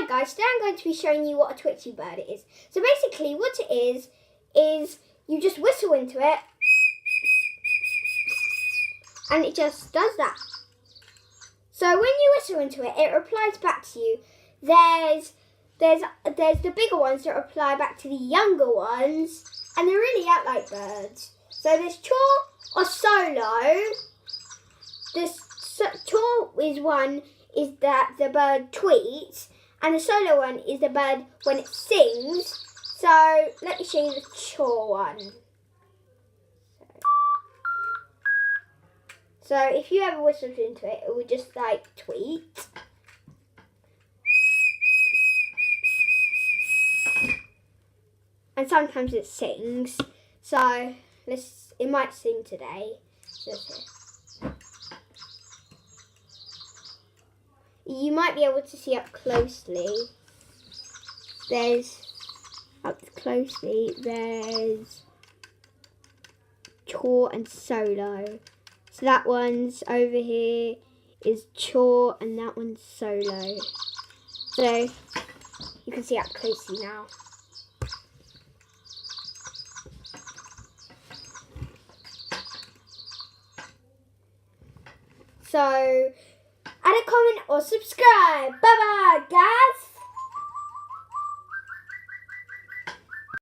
guys, today I'm going to be showing you what a twitchy bird is. So basically what it is you just whistle into it and it just does that. So when you whistle into it, it replies back to you. There's the bigger ones that reply back to the younger ones, and they really act like birds. So there's chaw or solo. This chaw is that the bird tweets, and the solo one is the bird when it sings. So let me show you the chaw one. So if you ever whistled into it, it would just like tweet. And sometimes it sings. So it might sing today. You might be able to see up closely. There's chaw and solo. So that one's over here is chaw and that one's solo. So you can see up closely now. So add a comment or subscribe. Bye bye guys.